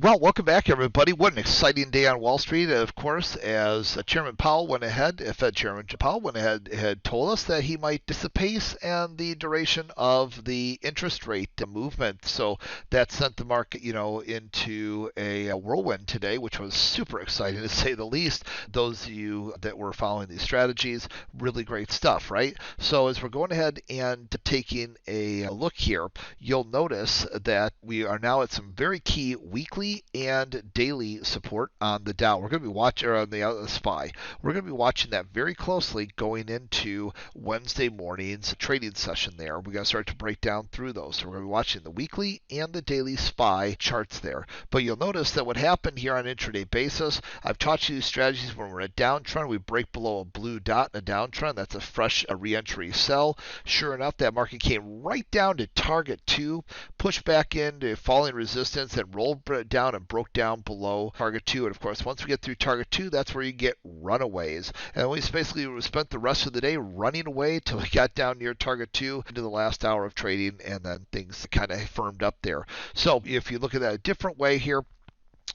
Well, welcome back, everybody. What an exciting day on Wall Street, of course, as Chairman Powell went ahead, Fed Chairman Powell went ahead, had told us that he might dip the pace and the duration of the interest rate movement. So that sent the market, into a whirlwind today, which was super exciting to say the least. Those of you that were following these strategies, really great stuff, right? So as we're going ahead and taking a look here, you'll notice that we are now at some very key weekly and daily support on the Dow. We're going to be watching, or on the SPY. We're going to be watching that very closely going into Wednesday morning's trading session there. We're going to start to break down through those. So we're going to be watching the weekly and the daily SPY charts there. But you'll notice that what happened here on intraday basis, I've taught you these strategies when we're in a downtrend, we break below a blue dot in a downtrend. That's a fresh re-entry sell. Sure enough, that market came right down to target 2, pushed back into falling resistance and rolled down and broke down below target 2. And of course, once we get through target 2, that's where you get runaways. And we basically spent the rest of the day running away till we got down near target 2 into the last hour of trading, and then things kind of firmed up there. So if you look at that a different way here,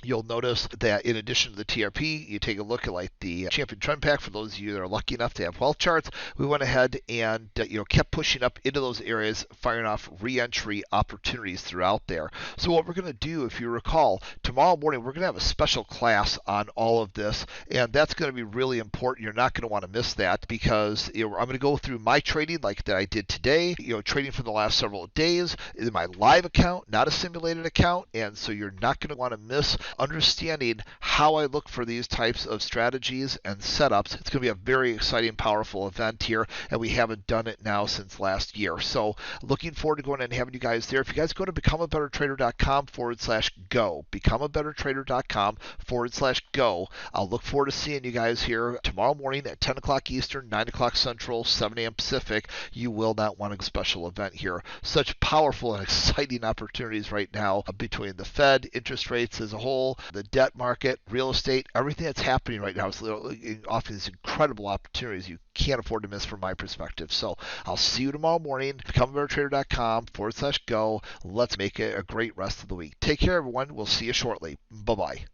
you'll notice that in addition to the TRP, you take a look at like the Champion Trend Pack. For those of you that are lucky enough to have wealth charts, we went ahead and kept pushing up into those areas, firing off re-entry opportunities throughout there. So what we're going to do, if you recall, tomorrow morning we're going to have a special class on all of this, and that's going to be really important. You're not going to want to miss that because I'm going to go through my trading like that I did today. Trading for the last several days in my live account, not a simulated account, and so you're not going to want to miss understanding how I look for these types of strategies and setups. It's going to be a very exciting, powerful event here, and we haven't done it now since last year. So looking forward to going and having you guys there. If you guys go to becomeabettertrader.com/go, becomeabettertrader.com/go, I'll look forward to seeing you guys here tomorrow morning at 10 o'clock Eastern, 9 o'clock Central, 7 a.m. Pacific. You will not want a special event here. Such powerful and exciting opportunities right now between the Fed, interest rates as a whole, the debt market, real estate, everything that's happening right now is offering these incredible opportunities you can't afford to miss from my perspective. So I'll see you tomorrow morning. becomeabettertrader.com/go. Let's make it a great rest of the week. Take care, everyone. We'll see you shortly. Bye-bye.